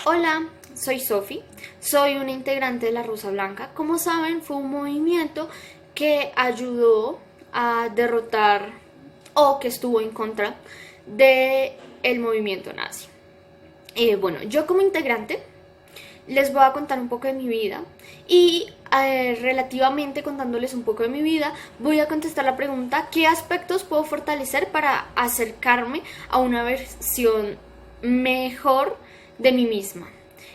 Hola, soy Sofi, soy una integrante de la Rosa Blanca. Como saben, fue un movimiento que ayudó a derrotar o que estuvo en contra del movimiento nazi. Bueno, yo como integrante les voy a contar un poco de mi vida y relativamente contándoles un poco de mi vida voy a contestar la pregunta: ¿qué aspectos puedo fortalecer para acercarme a una versión mejor de mí misma?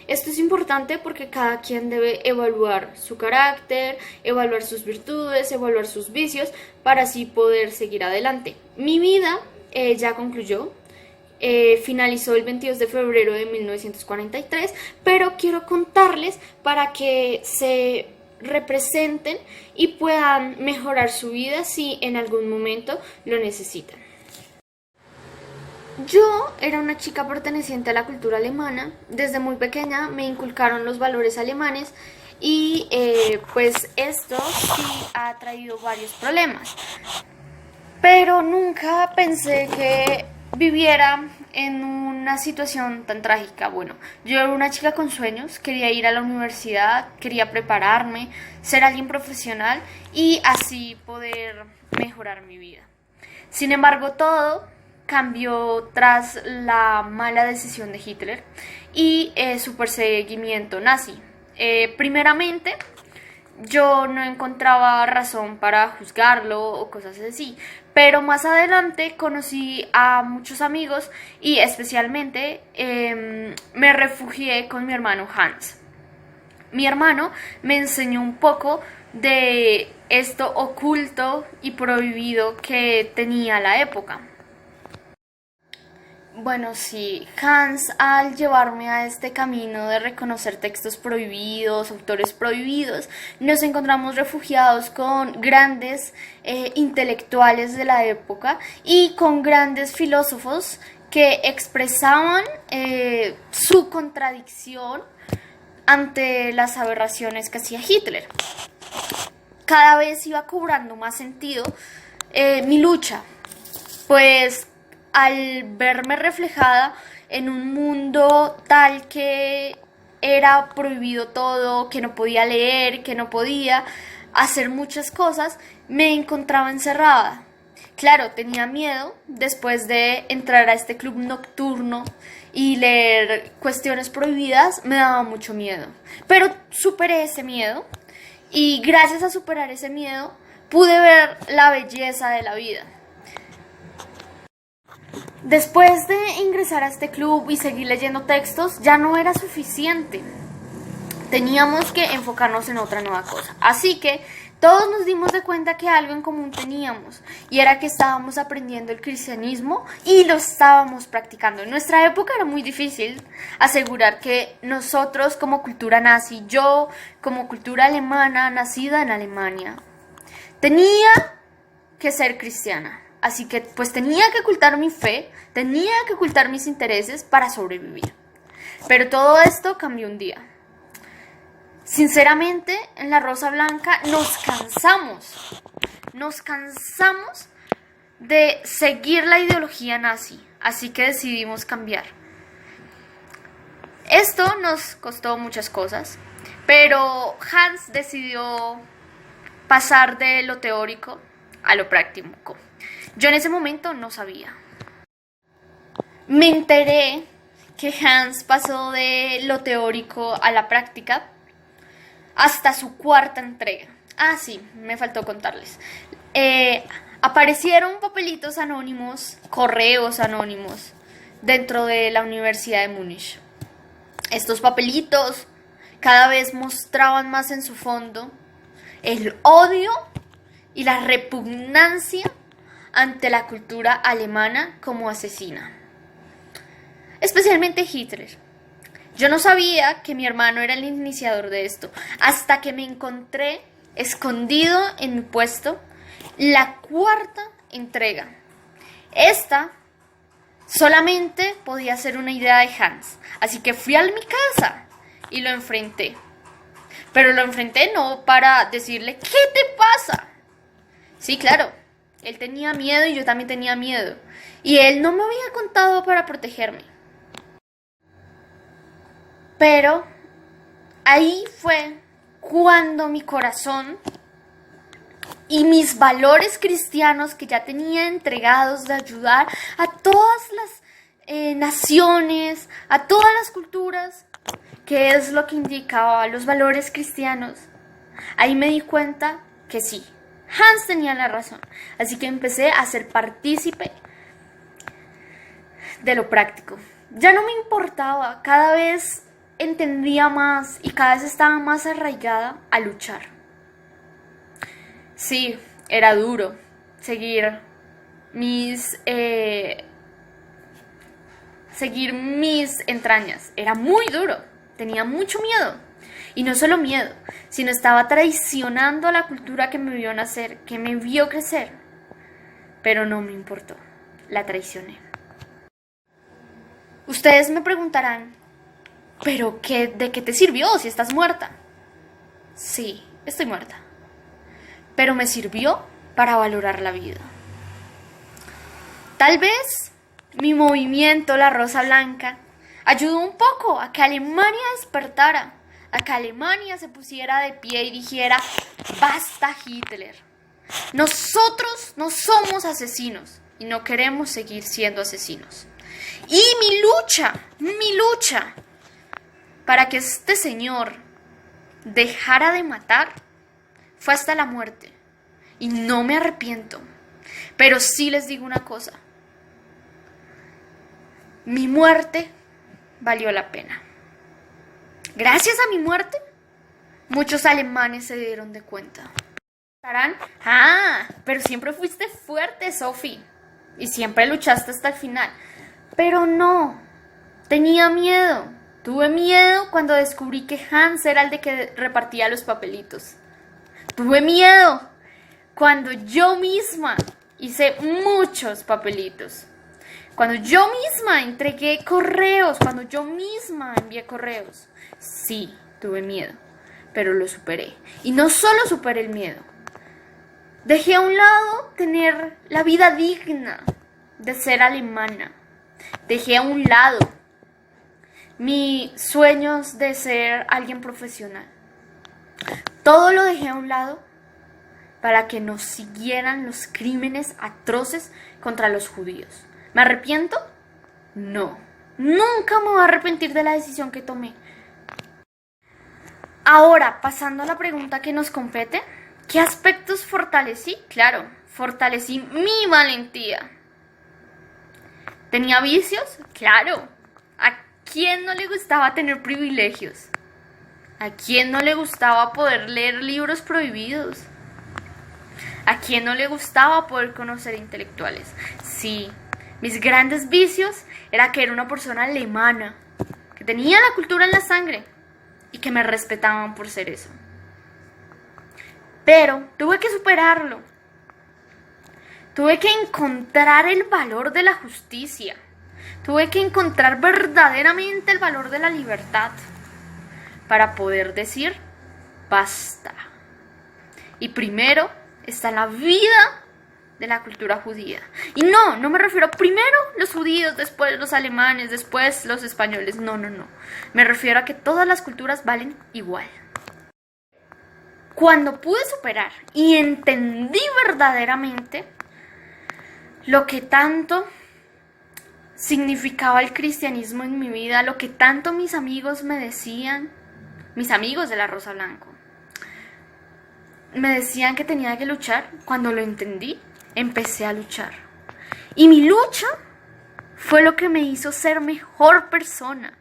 Esto es importante porque cada quien debe evaluar su carácter, evaluar sus virtudes, evaluar sus vicios para así poder seguir adelante. Mi vida ya concluyó, finalizó el 22 de febrero de 1943, pero quiero contarles para que se representen y puedan mejorar su vida si en algún momento lo necesitan. Yo era una chica perteneciente a la cultura alemana. Desde muy pequeña me inculcaron los valores alemanes y pues esto sí ha traído varios problemas. Pero nunca pensé que viviera en una situación tan trágica. Bueno, yo era una chica con sueños, quería ir a la universidad, quería prepararme, ser alguien profesional y así poder mejorar mi vida. Sin embargo, todo cambió tras la mala decisión de Hitler y su perseguimiento nazi. Primeramente, yo no encontraba razón para juzgarlo o cosas así, pero más adelante conocí a muchos amigos y especialmente me refugié con mi hermano Hans. Mi hermano me enseñó un poco de esto oculto y prohibido que tenía la época. Bueno, sí, Hans, al llevarme a este camino de reconocer textos prohibidos, autores prohibidos, nos encontramos refugiados con grandes intelectuales de la época y con grandes filósofos que expresaban su contradicción ante las aberraciones que hacía Hitler. Cada vez iba cobrando más sentido mi lucha, pues al verme reflejada en un mundo tal que era prohibido todo, que no podía leer, que no podía hacer muchas cosas, me encontraba encerrada. Claro, tenía miedo después de entrar a este club nocturno y leer cuestiones prohibidas, me daba mucho miedo. Pero superé ese miedo y gracias a superar ese miedo pude ver la belleza de la vida. Después de ingresar a este club y seguir leyendo textos, ya no era suficiente. Teníamos que enfocarnos en otra nueva cosa. Así que todos nos dimos de cuenta que algo en común teníamos, y era que estábamos aprendiendo el cristianismo y lo estábamos practicando. En nuestra época era muy difícil asegurar que nosotros como cultura nazi, yo como cultura alemana, nacida en Alemania, tenía que ser cristiana. Así que pues tenía que ocultar mi fe, tenía que ocultar mis intereses para sobrevivir. Pero todo esto cambió un día. Sinceramente, en la Rosa Blanca nos cansamos de seguir la ideología nazi, así que decidimos cambiar. Esto nos costó muchas cosas, pero Hans decidió pasar de lo teórico a lo práctico. Yo en ese momento no sabía. Me enteré que Hans pasó de lo teórico a la práctica hasta su cuarta entrega. Ah, sí, me faltó contarles. Aparecieron papelitos anónimos, correos anónimos, dentro de la Universidad de Múnich. Estos papelitos cada vez mostraban más en su fondo el odio y la repugnancia ante la cultura alemana como asesina, especialmente Hitler. Yo no sabía que mi hermano era el iniciador de esto, hasta que me encontré escondido en mi puesto la cuarta entrega. Esta solamente podía ser una idea de Hans, así que fui a mi casa y lo enfrenté. Pero lo enfrenté no para decirle, ¿qué te pasa? Sí, claro, él tenía miedo y yo también tenía miedo. Y él no me había contado para protegerme. Pero ahí fue cuando mi corazón y mis valores cristianos que ya tenía entregados de ayudar a todas las naciones, a todas las culturas, que es lo que indicaba los valores cristianos, ahí me di cuenta que sí, Hans tenía la razón. Así que empecé a ser partícipe de lo práctico. Ya no me importaba, cada vez entendía más y cada vez estaba más arraigada a luchar. Sí, era duro seguir mis entrañas. Era muy duro, tenía mucho miedo. Y no solo miedo, sino estaba traicionando a la cultura que me vio nacer, que me vio crecer. Pero no me importó, la traicioné. Ustedes me preguntarán, ¿pero de qué te sirvió si estás muerta? Sí, estoy muerta. Pero me sirvió para valorar la vida. Tal vez mi movimiento, la Rosa Blanca, ayudó un poco a que Alemania despertara, a que Alemania se pusiera de pie y dijera, basta Hitler. Nosotros no somos asesinos y no queremos seguir siendo asesinos. Y mi lucha para que este señor dejara de matar fue hasta la muerte. Y no me arrepiento. Pero sí les digo una cosa. Mi muerte valió la pena. Gracias a mi muerte, muchos alemanes se dieron de cuenta. Estarán, pero siempre fuiste fuerte, Sophie. Y siempre luchaste hasta el final. Pero no, tenía miedo. Tuve miedo cuando descubrí que Hans era el de que repartía los papelitos. Tuve miedo cuando yo misma hice muchos papelitos. Cuando yo misma entregué correos, cuando yo misma envié correos. Sí, tuve miedo, pero lo superé. Y no solo superé el miedo. Dejé a un lado tener la vida digna de ser alemana. Dejé a un lado mis sueños de ser alguien profesional. Todo lo dejé a un lado para que nos siguieran los crímenes atroces contra los judíos. ¿Me arrepiento? No. Nunca me voy a arrepentir de la decisión que tomé. Ahora, pasando a la pregunta que nos compete, ¿qué aspectos fortalecí? Claro, fortalecí mi valentía. ¿Tenía vicios? Claro. ¿A quién no le gustaba tener privilegios? ¿A quién no le gustaba poder leer libros prohibidos? ¿A quién no le gustaba poder conocer intelectuales? Sí, mis grandes vicios era que era una persona alemana, que tenía la cultura en la sangre y que me respetaban por ser eso. Pero tuve que superarlo. Tuve que encontrar el valor de la justicia. Tuve que encontrar verdaderamente el valor de la libertad para poder decir basta. Y primero está la vida de la cultura judía. Y no me refiero primero los judíos, después los alemanes, después los españoles. No. Me refiero a que todas las culturas valen igual. Cuando pude superar y entendí verdaderamente lo que tanto significaba el cristianismo en mi vida, lo que tanto mis amigos me decían, mis amigos de la Rosa Blanca, me decían que tenía que luchar. Cuando lo entendí, empecé a luchar. Y mi lucha fue lo que me hizo ser mejor persona.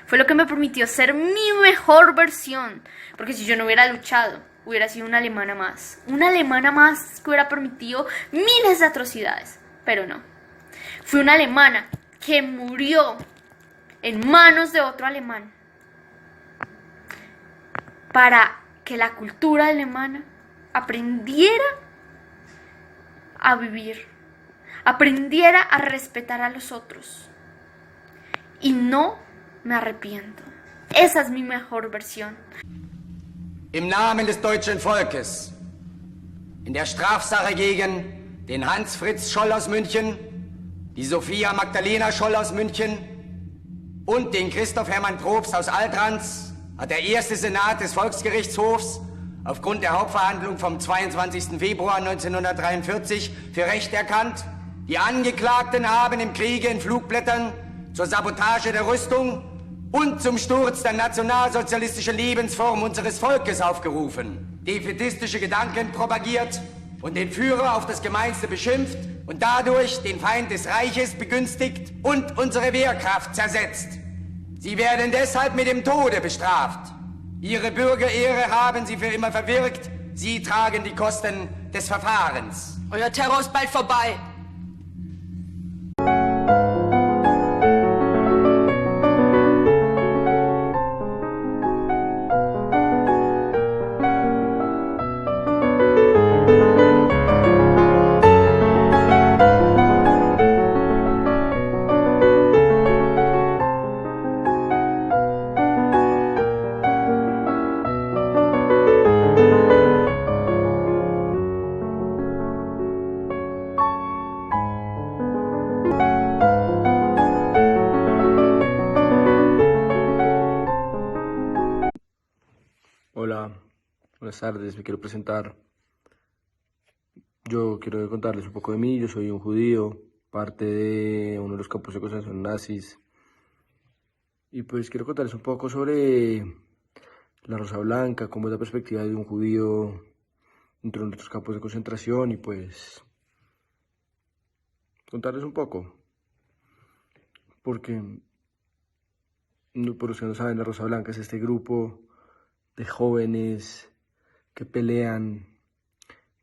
Fue lo que me permitió ser mi mejor versión. Porque si yo no hubiera luchado, hubiera sido una alemana más. Una alemana más que hubiera permitido miles de atrocidades. Pero no. Fui una alemana que murió en manos de otro alemán para que la cultura alemana aprendiera a vivir, aprendiera a respetar a los otros. Y no me arrepiento. Esa es mi mejor versión. Im Namen des deutschen Volkes, in der Strafsache gegen den Hans Fritz Scholl aus München, die Sophia Magdalena Scholl aus München und den Christoph Hermann Probst aus Altrans hat der erste Senat des Volksgerichtshofs aufgrund der Hauptverhandlung vom 22. Februar 1943 für Recht erkannt. Die Angeklagten haben im Kriege in Flugblättern zur Sabotage der Rüstung und zum Sturz der nationalsozialistischen Lebensform unseres Volkes aufgerufen, defätistische Gedanken propagiert und den Führer auf das Gemeinste beschimpft und dadurch den Feind des Reiches begünstigt und unsere Wehrkraft zersetzt. Sie werden deshalb mit dem Tode bestraft. Ihre Bürgerehre haben sie für immer verwirkt. Sie tragen die Kosten des Verfahrens. Euer Terror ist bald vorbei. Hola, buenas tardes, me quiero presentar. Yo quiero contarles un poco de mí. Yo soy un judío, parte de uno de los campos de concentración nazis. Y pues quiero contarles un poco sobre la Rosa Blanca, cómo es la perspectiva de un judío dentro de nuestros campos de concentración y pues contarles un poco. Porque, por los que no saben, la Rosa Blanca es este grupo de jóvenes que pelean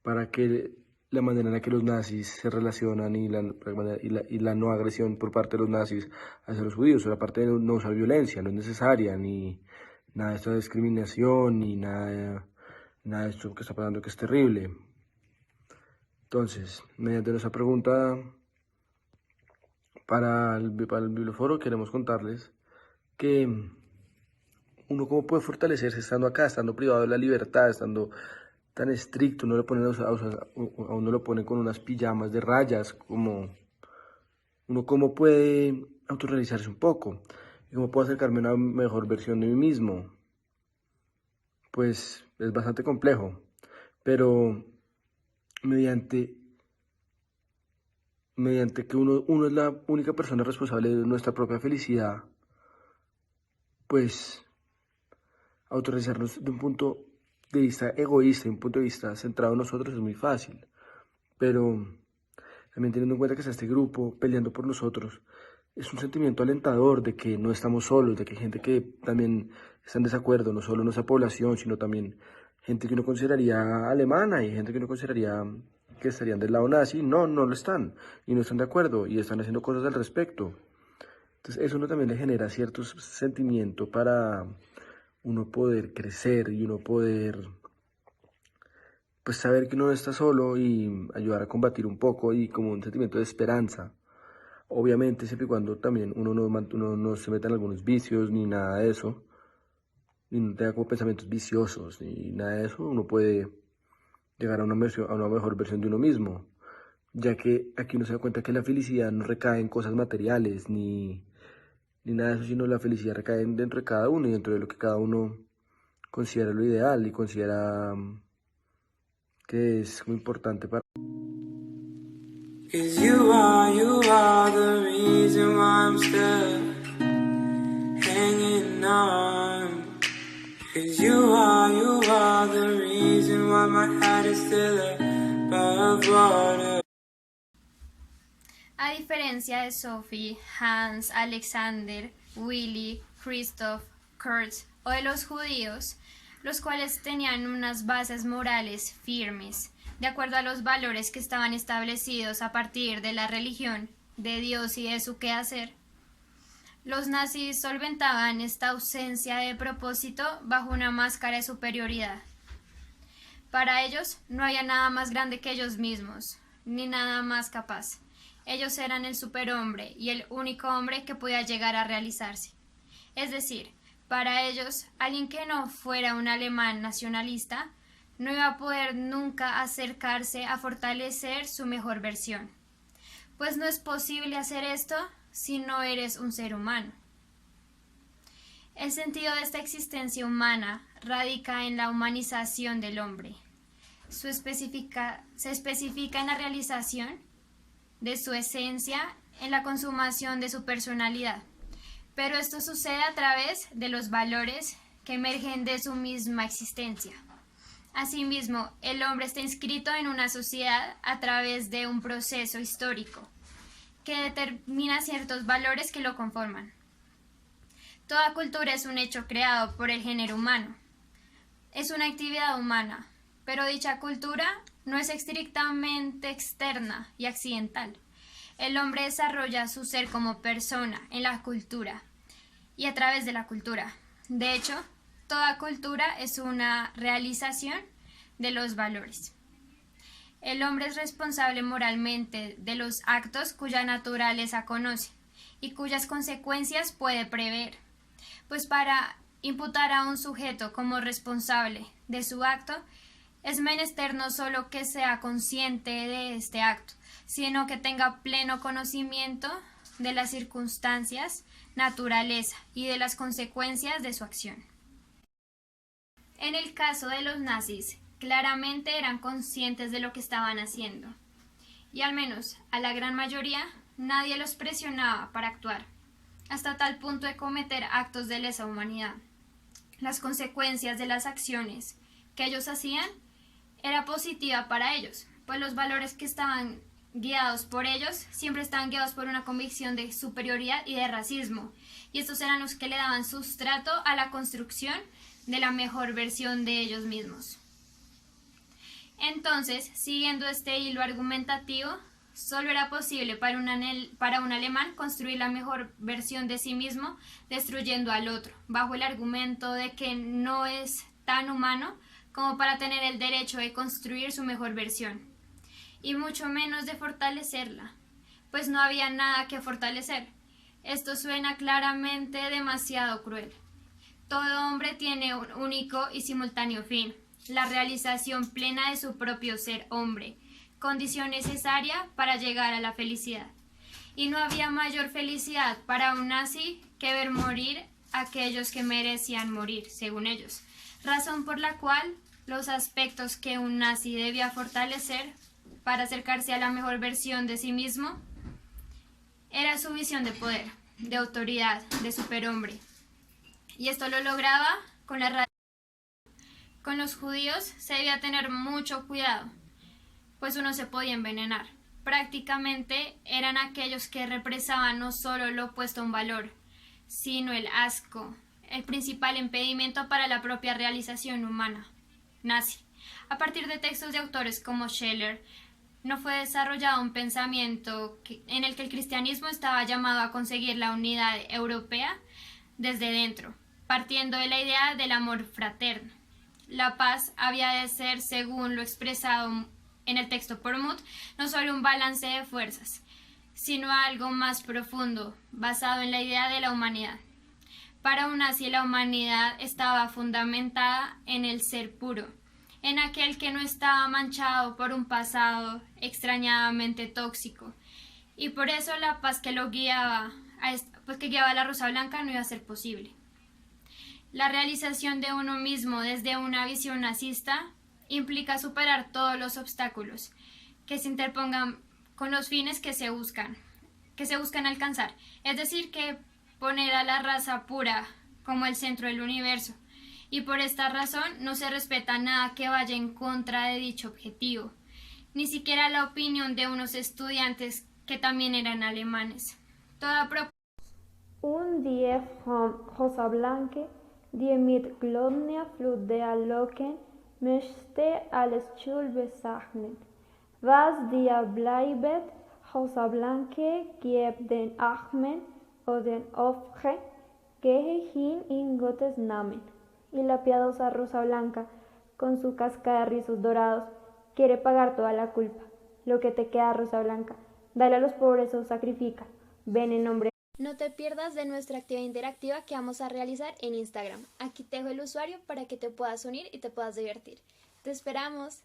para que la manera en la que los nazis se relacionan y la no agresión por parte de los nazis hacia los judíos, la parte de no usar violencia, no es necesaria, ni nada de esta discriminación, ni nada de esto que está pasando que es terrible. Entonces, mediante nuestra pregunta para el Biblioforo queremos contarles que uno cómo puede fortalecerse estando acá, estando privado de la libertad, estando tan estricto. Uno a uno lo pone con unas pijamas de rayas, como uno cómo puede autorrealizarse un poco, y cómo puedo acercarme a una mejor versión de mí mismo. Pues es bastante complejo, pero mediante que uno es la única persona responsable de nuestra propia felicidad, pues autorrealizarnos de un punto de vista egoísta, de un punto de vista centrado en nosotros es muy fácil, pero también teniendo en cuenta que está este grupo peleando por nosotros, es un sentimiento alentador de que no estamos solos, de que hay gente que también está en desacuerdo, no solo nuestra población, sino también gente que uno consideraría alemana y gente que uno consideraría que estarían del lado nazi. No lo están, y no están de acuerdo, y están haciendo cosas al respecto. Entonces eso uno también le genera cierto sentimiento para uno poder crecer y uno poder pues saber que uno no está solo y ayudar a combatir un poco, y como un sentimiento de esperanza. Obviamente siempre y cuando también uno no se meta en algunos vicios ni nada de eso, ni no tenga como pensamientos viciosos ni nada de eso, uno puede llegar a una mejor versión de uno mismo, ya que aquí uno se da cuenta que la felicidad no recae en cosas materiales ni nada de eso, sino la felicidad recae dentro de cada uno y dentro de lo que cada uno considera lo ideal y considera que es muy importante para. 'Cause you are the reason why I'm still hanging on. 'Cause you are the reason why my head is still above water. A diferencia de Sophie, Hans, Alexander, Willy, Christoph, Kurt o de los judíos, los cuales tenían unas bases morales firmes, de acuerdo a los valores que estaban establecidos a partir de la religión, de Dios y de su quehacer, los nazis solventaban esta ausencia de propósito bajo una máscara de superioridad. Para ellos no había nada más grande que ellos mismos, ni nada más capaz. Ellos eran el superhombre y el único hombre que podía llegar a realizarse. Es decir, para ellos, alguien que no fuera un alemán nacionalista no iba a poder nunca acercarse a fortalecer su mejor versión. Pues no es posible hacer esto si no eres un ser humano. El sentido de esta existencia humana radica en la humanización del hombre. Se especifica en la realización de su esencia, en la consumación de su personalidad. Pero esto sucede a través de los valores que emergen de su misma existencia. Asimismo, el hombre está inscrito en una sociedad a través de un proceso histórico que determina ciertos valores que lo conforman. Toda cultura es un hecho creado por el género humano. Es una actividad humana, pero dicha cultura no es estrictamente externa y accidental. El hombre desarrolla su ser como persona en la cultura y a través de la cultura. De hecho, toda cultura es una realización de los valores. El hombre es responsable moralmente de los actos cuya naturaleza conoce y cuyas consecuencias puede prever, pues para imputar a un sujeto como responsable de su acto, es menester no solo que sea consciente de este acto, sino que tenga pleno conocimiento de las circunstancias, naturaleza y de las consecuencias de su acción. En el caso de los nazis, claramente eran conscientes de lo que estaban haciendo, y al menos a la gran mayoría nadie los presionaba para actuar, hasta tal punto de cometer actos de lesa humanidad. Las consecuencias de las acciones que ellos hacían era positiva para ellos, pues los valores que estaban guiados por ellos siempre estaban guiados por una convicción de superioridad y de racismo, y estos eran los que le daban sustrato a la construcción de la mejor versión de ellos mismos. Entonces, siguiendo este hilo argumentativo, solo era posible para un alemán construir la mejor versión de sí mismo destruyendo al otro, bajo el argumento de que no es tan humano como para tener el derecho de construir su mejor versión, y mucho menos de fortalecerla, pues no había nada que fortalecer. Esto suena claramente demasiado cruel. Todo hombre tiene un único y simultáneo fin, la realización plena de su propio ser hombre, condición necesaria para llegar a la felicidad. Y no había mayor felicidad para un nazi que ver morir a aquellos que merecían morir, según ellos, razón por la cual los aspectos que un nazi debía fortalecer para acercarse a la mejor versión de sí mismo era su visión de poder, de autoridad, de superhombre. Y esto lo lograba con la radio. Con los judíos se debía tener mucho cuidado, pues uno se podía envenenar. Prácticamente eran aquellos que represaban no solo lo opuesto a un valor, sino el asco, el principal impedimento para la propia realización humana nazi. A partir de textos de autores como Scheler, no fue desarrollado un pensamiento en el que el cristianismo estaba llamado a conseguir la unidad europea desde dentro, partiendo de la idea del amor fraterno. La paz había de ser, según lo expresado en el texto por Muth, no solo un balance de fuerzas, sino algo más profundo, basado en la idea de la humanidad. Para un nazi, la humanidad estaba fundamentada en el ser puro, en aquel que no estaba manchado por un pasado extrañadamente tóxico, y por eso la paz que lo guiaba, que guiaba a la Rosa Blanca no iba a ser posible. La realización de uno mismo desde una visión nazista implica superar todos los obstáculos que se interpongan con los fines que se buscan alcanzar, es decir, que poner a la raza pura como el centro del universo, y por esta razón no se respeta nada que vaya en contra de dicho objetivo, ni siquiera la opinión de unos estudiantes que también eran alemanes. Und die Rosa Blanca, die mit globner Flut der Locken möchte alles Schuld bezeichnen. Was dir bleibet, Rosa Blanca, gib den Armen o den Opfer, gehe hin in Gottes Namen. Y la piadosa Rosa Blanca, con su cascada de rizos dorados, quiere pagar toda la culpa. Lo que te queda, Rosa Blanca, dale a los pobres o sacrifica. Ven en nombre. No te pierdas de nuestra actividad interactiva que vamos a realizar en Instagram. Aquí te dejo el usuario para que te puedas unir y te puedas divertir. ¡Te esperamos!